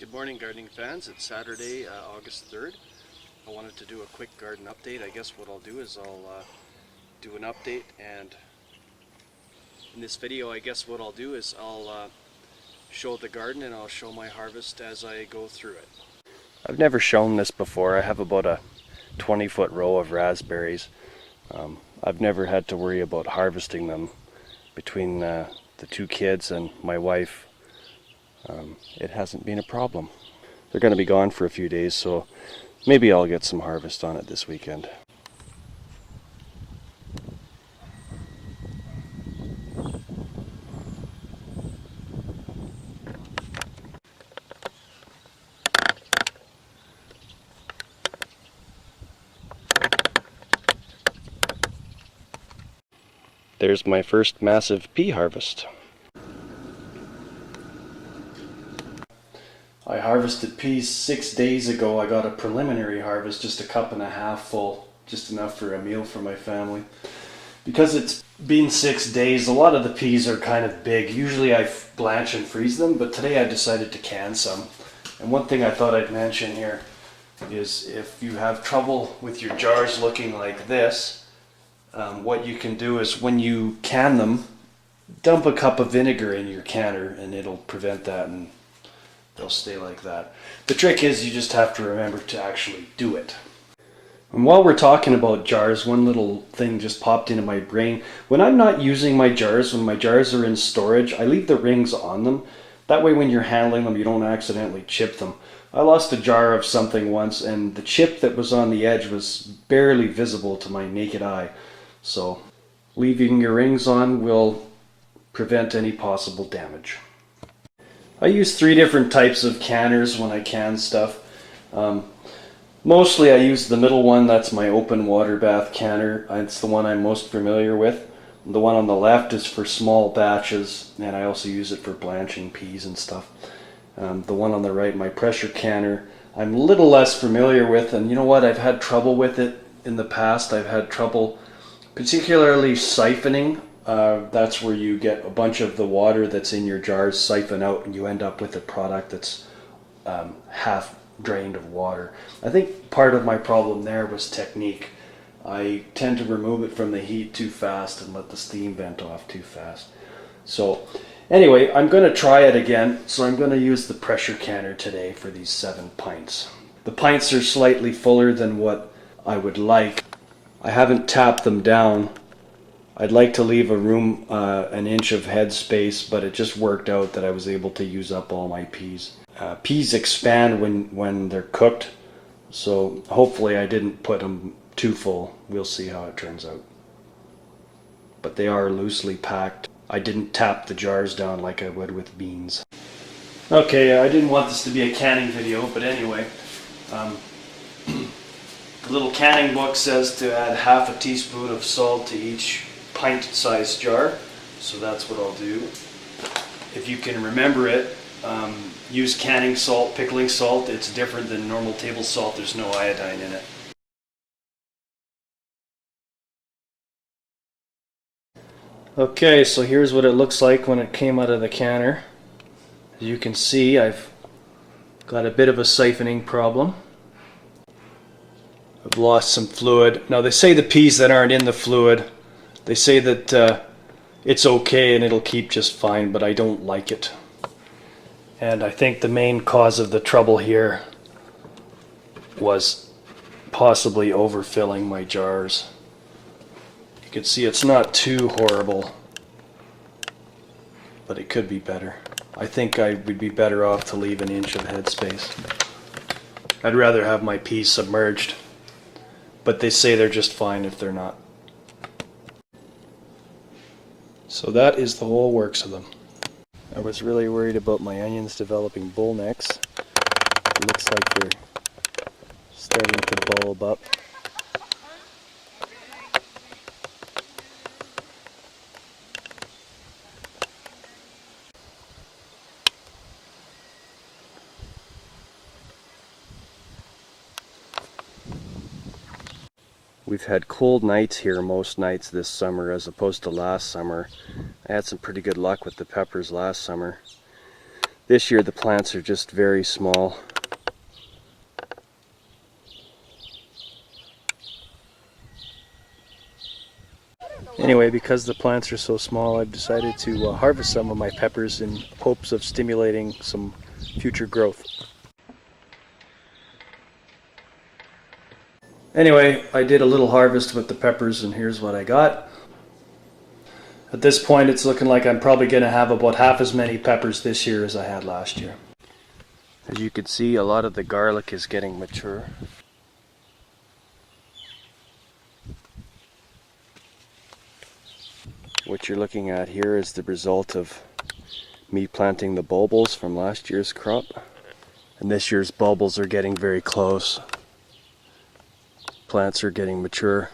Good morning, gardening fans. It's Saturday, August 3rd. I wanted to do a quick garden update. I guess what I'll do is I'll do an update, and in this video I guess what I'll do is I'll show the garden and I'll show my harvest as I go through it. I've never shown this before. I have about a 20-foot row of raspberries. I've never had to worry about harvesting them between the two kids and my wife. It hasn't been a problem. They're going to be gone for a few days, so maybe I'll get some harvest on it this weekend. There's my first massive pea harvest. I harvested peas 6 days ago. I got a preliminary harvest, just a cup and a half full, just enough for a meal for my family. Because it's been 6 days, a lot of the peas are kind of big. Usually I blanch and freeze them, but today I decided to can some. And one thing I thought I'd mention here is if you have trouble with your jars looking like this, what you can do is when you can them, dump a cup of vinegar in your canner and it'll prevent that, and they'll stay like that. The trick is you just have to remember to actually do it. And while we're talking about jars, one little thing just popped into my brain. When I'm not using my jars, when my jars are in storage, I leave the rings on them. That way when you're handling them, you don't accidentally chip them. I lost a jar of something once, and the chip that was on the edge was barely visible to my naked eye. So leaving your rings on will prevent any possible damage. I use 3 different types of canners when I can stuff. Mostly I use the middle one. That's my open water bath canner. It's the one I'm most familiar with. The one on the left is for small batches, and I also use it for blanching peas and stuff. The one on the right, my pressure canner, I'm a little less familiar with, and you know what, I've had trouble with it in the past. I've had trouble particularly siphoning. That's where you get a bunch of the water that's in your jars siphon out, and you end up with a product that's half drained of water. I think part of my problem there was technique. I tend to remove it from the heat too fast and let the steam vent off too fast. So anyway, I'm going to try it again. So I'm going to use the pressure canner today for these 7 pints. The pints are slightly fuller than what I would like. I haven't tapped them down. I'd like to leave a room, an inch of head space, but it just worked out that I was able to use up all my peas. Peas expand when they're cooked, so hopefully I didn't put them too full. We'll see how it turns out. But they are loosely packed. I didn't tap the jars down like I would with beans. Okay, I didn't want this to be a canning video, but anyway. The little canning book says to add half a teaspoon of salt to each pint-sized jar, so that's what I'll do. If you can remember it, use canning salt, pickling salt. It's different than normal table salt. There's no iodine in it. Okay, so here's what it looks like when it came out of the canner. As you can see, I've got a bit of a siphoning problem. I've lost some fluid. Now they say the peas that aren't in the fluid, they say that it's okay and it'll keep just fine, but I don't like it. And I think the main cause of the trouble here was possibly overfilling my jars. You can see it's not too horrible, but it could be better. I think I would be better off to leave an inch of headspace. I'd rather have my peas submerged, but they say they're just fine if they're not. So that is the whole works of them. I was really worried about my onions developing bull necks. It looks like they're starting to bulb up. We've had cold nights here most nights this summer as opposed to last summer. I had some pretty good luck with the peppers last summer. This year the plants are just very small. Anyway, because the plants are so small, I've decided to harvest some of my peppers in hopes of stimulating some future growth. Anyway, I did a little harvest with the peppers and here's what I got. At this point it's looking like I'm probably going to have about half as many peppers this year as I had last year. As you can see, a lot of the garlic is getting mature. What you're looking at here is the result of me planting the bulbils from last year's crop. And this year's bulbils are getting very close. Plants are getting mature.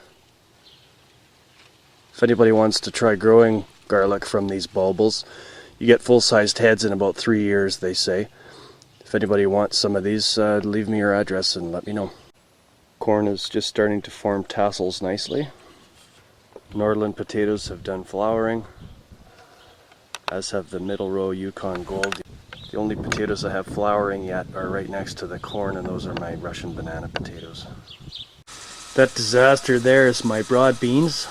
If anybody wants to try growing garlic from these bulbils, you get full-sized heads in about 3 years, they say. If anybody wants some of these, leave me your address and let me know. Corn is just starting to form tassels nicely. Nordland potatoes have done flowering, as have the middle row Yukon Gold. The only potatoes I have flowering yet are right next to the corn, and those are my Russian banana potatoes. That disaster there is my broad beans.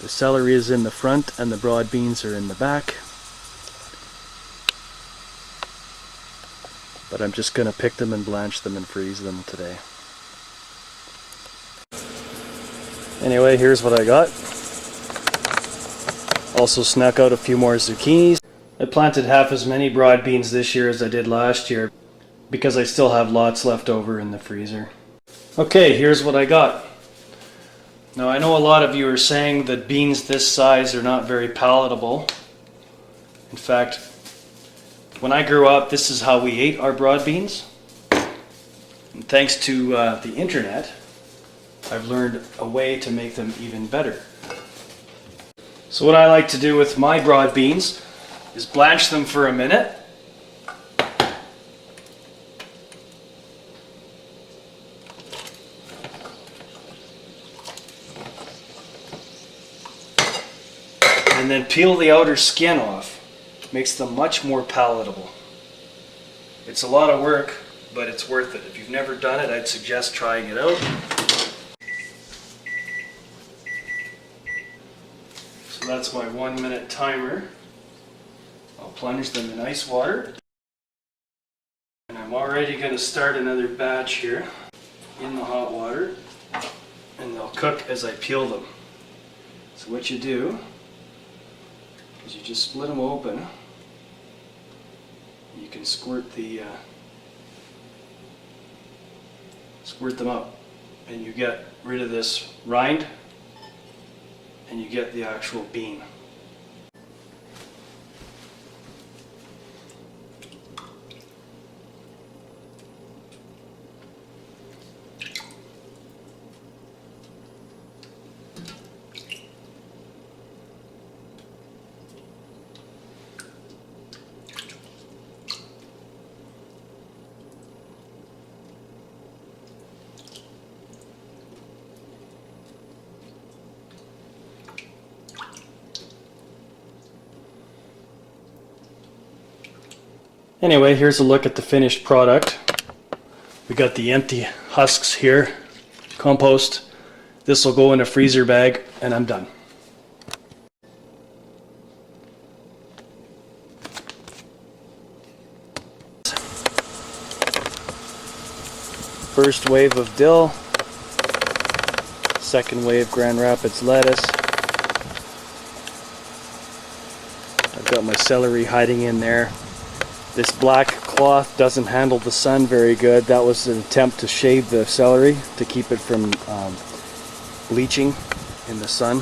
The celery is in the front and the broad beans are in the back. But I'm just going to pick them and blanch them and freeze them today. Anyway, here's what I got. Also snuck out a few more zucchinis. I planted half as many broad beans this year as I did last year because I still have lots left over in the freezer. Okay, here's what I got. Now I know a lot of you are saying that beans this size are not very palatable. In fact, when I grew up, this is how we ate our broad beans. And thanks to the internet, I've learned a way to make them even better. So what I like to do with my broad beans is blanch them for a minute. And then peel the outer skin off. Makes them much more palatable. It's a lot of work, but it's worth it. If you've never done it, I'd suggest trying it out. So that's my 1 minute timer. I'll plunge them in ice water. And I'm already going to start another batch here in the hot water. And they'll cook as I peel them. So what you do is you just split them open. You can squirt them up, and you get rid of this rind, and you get the actual bean. Anyway, here's a look at the finished product. We got the empty husks here, compost. This will go in a freezer bag and I'm done. First wave of dill, second wave Grand Rapids lettuce. I've got my celery hiding in there. This black cloth doesn't handle the sun very good. That was an attempt to shade the celery to keep it from bleaching in the sun.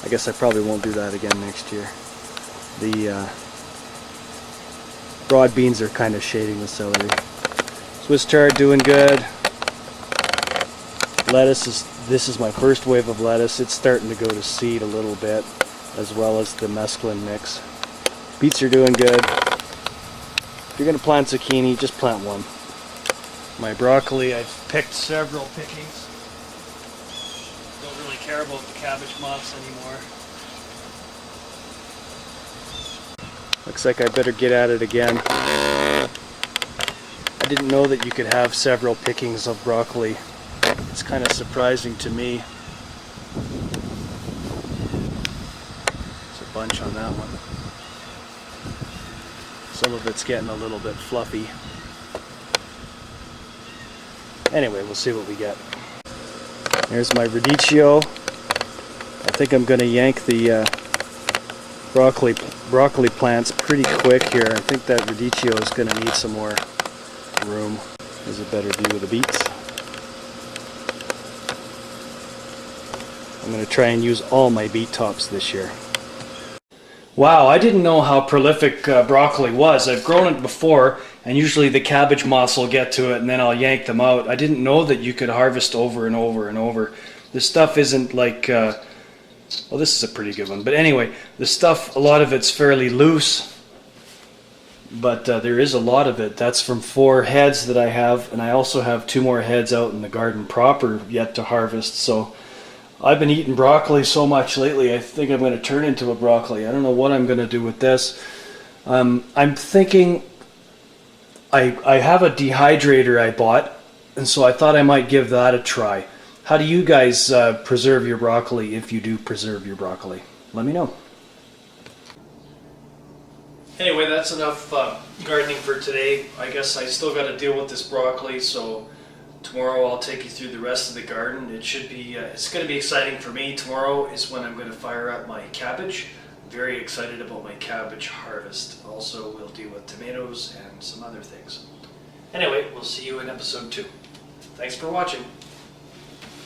I guess I probably won't do that again next year. The broad beans are kind of shading the celery. Swiss chard doing good. This is my first wave of lettuce. It's starting to go to seed a little bit, as well as the mesclun mix. Beets are doing good. If you're going to plant zucchini, just plant one. My broccoli, I've picked several pickings. Don't really care about the cabbage moths anymore. Looks like I better get at it again. didn't know that you could have several pickings of broccoli. It's kind of surprising to me. There's a bunch on that one. Some of it's getting a little bit fluffy. Anyway, we'll see what we get. There's my radicchio. I think I'm going to yank the broccoli plants pretty quick here. I think that radicchio is going to need some more room. There's a better view of the beets. I'm going to try and use all my beet tops this year. Wow, I didn't know how prolific broccoli was. I've grown it before, and usually the cabbage moths will get to it and then I'll yank them out. I didn't know that you could harvest over and over and over. This stuff isn't like, well, this is a pretty good one. But anyway, the stuff, a lot of it's fairly loose, but there is a lot of it. That's from 4 heads that I have, and I also have 2 more heads out in the garden proper yet to harvest. So I've been eating broccoli so much lately, I think I'm going to turn into a broccoli. I don't know what I'm going to do with this. I'm thinking I have a dehydrator I bought, and so I thought I might give that a try. How do you guys preserve your broccoli, if you do preserve your broccoli? Let me know. Anyway, that's enough gardening for today. I guess I still got to deal with this broccoli, so tomorrow I'll take you through the rest of the garden. It should be, it's going to be exciting for me. Tomorrow is when I'm going to fire up my cabbage. I'm very excited about my cabbage harvest. Also, we'll deal with tomatoes and some other things. Anyway, we'll see you in episode 2. Thanks for watching.